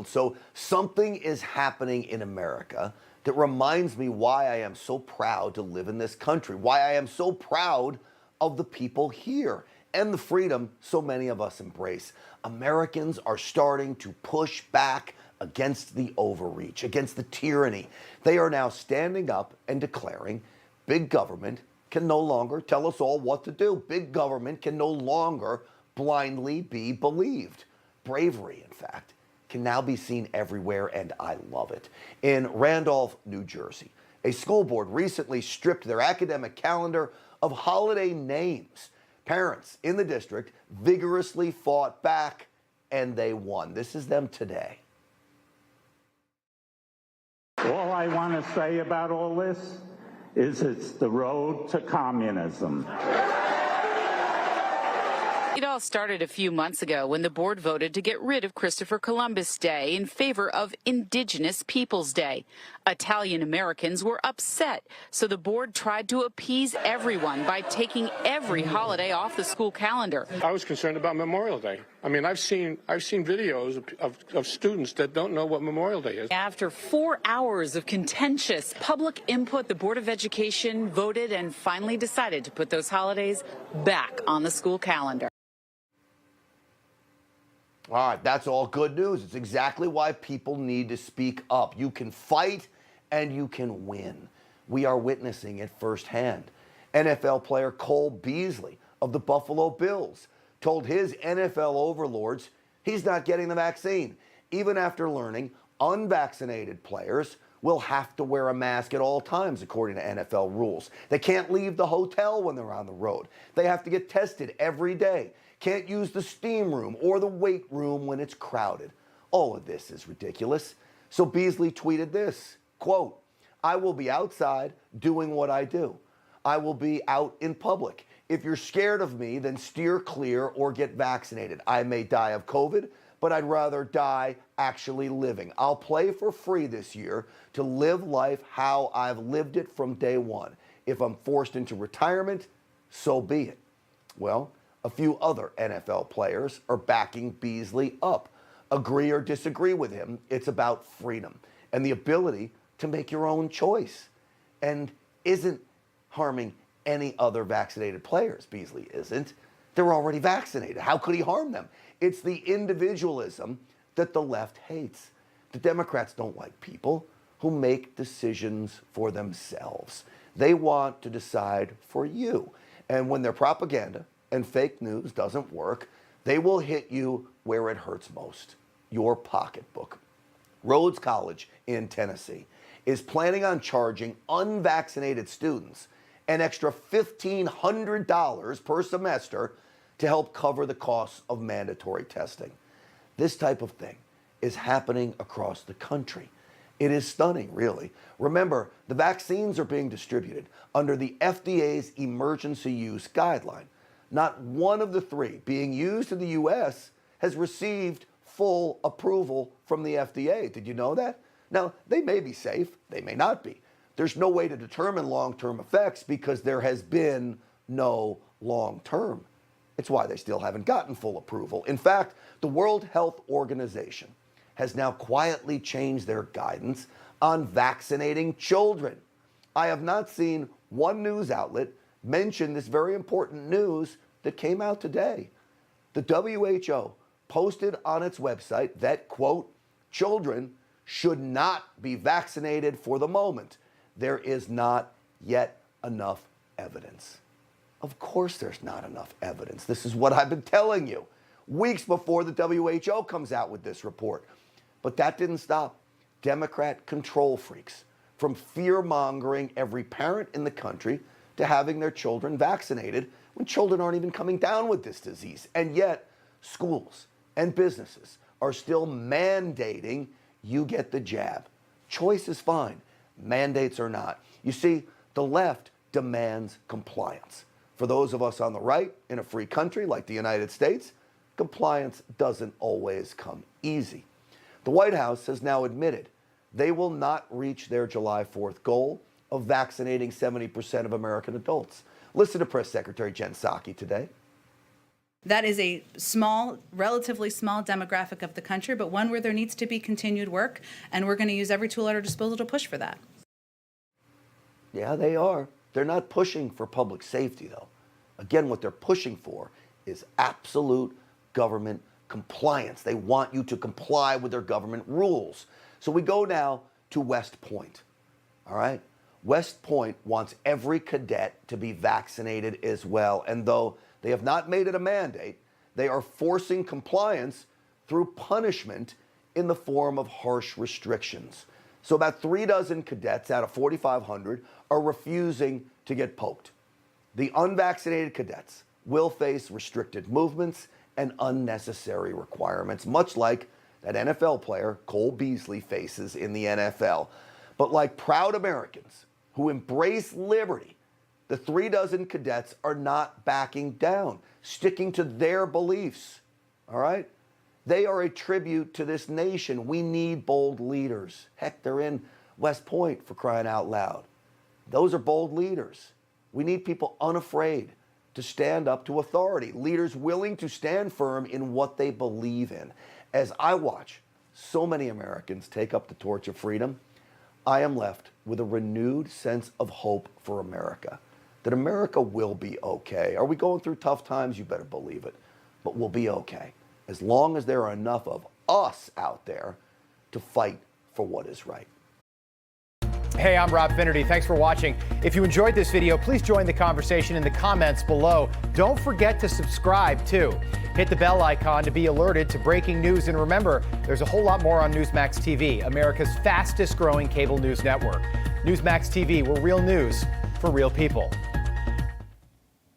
Stinchfield. So something is happening in America that reminds me why I am so proud to live in this country, why I am so proud of the people here and the freedom so many of us embrace. Americans are starting to push back against the overreach, against the tyranny. They are now standing up and declaring big government can no longer tell us all what to do. Big government can no longer blindly be believed. Bravery, in fact, can now be seen everywhere, and I love it. In Randolph, New Jersey, a school board recently stripped their academic calendar of holiday names. Parents in the district vigorously fought back, and they won. This is them today. All I want to say about all this is it's the road to communism. It all started a few months ago when the board voted to get rid of Christopher Columbus Day in favor of Indigenous Peoples Day. Italian Americans were upset, so the board tried to appease everyone by taking every holiday off the school calendar. I was concerned about Memorial Day. I mean, I've seen videos of students that don't know what Memorial Day is. After 4 hours of contentious public input, the Board of Education voted and finally decided to put those holidays back on the school calendar. All right, that's all good news. It's exactly why people need to speak up. You can fight and you can win. We are witnessing it firsthand. NFL player Cole Beasley of the Buffalo Bills told his NFL overlords he's not getting the vaccine, even after learning unvaccinated players will have to wear a mask at all times, according to NFL rules. They can't leave the hotel when they're on the road. They have to get tested every day. Can't use the steam room or the weight room when it's crowded. All of this is ridiculous. So Beasley tweeted this, quote, "I will be outside doing what I do. I will be out in public. If you're scared of me, then steer clear or get vaccinated. I may die of COVID, but I'd rather die actually living. I'll play for free this year to live life how I've lived it from day one. If I'm forced into retirement, so be it." Well, a few other NFL players are backing Beasley up. Agree or disagree with him, it's about freedom and the ability to make your own choice, and isn't harming any other vaccinated players. Beasley isn't. They're already vaccinated. How could he harm them? It's the individualism that the left hates. The Democrats don't like people who make decisions for themselves. They want to decide for you. And when their propaganda and fake news doesn't work, they will hit you where it hurts most, your pocketbook. Rhodes College in Tennessee is planning on charging unvaccinated students an extra $1,500 per semester to help cover the costs of mandatory testing. This type of thing is happening across the country. It is stunning, really. Remember, the vaccines are being distributed under the FDA's emergency use guideline. Not one of the three being used in the U.S. has received full approval from the FDA. Did you know that? Now, they may be safe, they may not be. There's no way to determine long-term effects because there has been no long-term. It's why they still haven't gotten full approval. In fact, the World Health Organization has now quietly changed their guidance on vaccinating children. I have not seen one news outlet mention this very important news that came out today. The WHO posted on its website that, quote, "Children should not be vaccinated for the moment. There is not yet enough evidence." Of course there's not enough evidence. This is what I've been telling you weeks before the WHO comes out with this report. But that didn't stop Democrat control freaks from fear-mongering every parent in the country to having their children vaccinated when children aren't even coming down with this disease. And yet, schools and businesses are still mandating you get the jab. Choice is fine. Mandates are not. You see, the left demands compliance. For those of us on the right in a free country like the United States, compliance doesn't always come easy. The White House has now admitted they will not reach their July 4th goal of vaccinating 70% of American adults. Listen to Press Secretary Jen Psaki today. That is a small, relatively small demographic of the country, but one where there needs to be continued work, and we're going to use every tool at our disposal to push for that. Yeah, they are. They're not pushing for public safety, though. Again, what they're pushing for is absolute government compliance. They want you to comply with their government rules. So we go now to West Point, all right? West Point wants every cadet to be vaccinated as well, and though they have not made it a mandate, they are forcing compliance through punishment in the form of harsh restrictions. So about 36 cadets out of 4,500 are refusing to get poked. The unvaccinated cadets will face restricted movements and unnecessary requirements, much like that NFL player Cole Beasley faces in the NFL. But like proud Americans who embrace liberty, the 36 cadets are not backing down, sticking to their beliefs, all right? They are a tribute to this nation. We need bold leaders. Heck, they're in West Point, for crying out loud. Those are bold leaders. We need people unafraid to stand up to authority, leaders willing to stand firm in what they believe in. As I watch so many Americans take up the torch of freedom, I am left with a renewed sense of hope for America. That America will be okay. Are we going through tough times? You better believe it. But we'll be okay, as long as there are enough of us out there to fight for what is right. Hey, I'm Rob Finnerty. Thanks for watching. If you enjoyed this video, please join the conversation in the comments below. Don't forget to subscribe, too. Hit the bell icon to be alerted to breaking news. And remember, there's a whole lot more on Newsmax TV, America's fastest growing cable news network. Newsmax TV, we're real news for real people.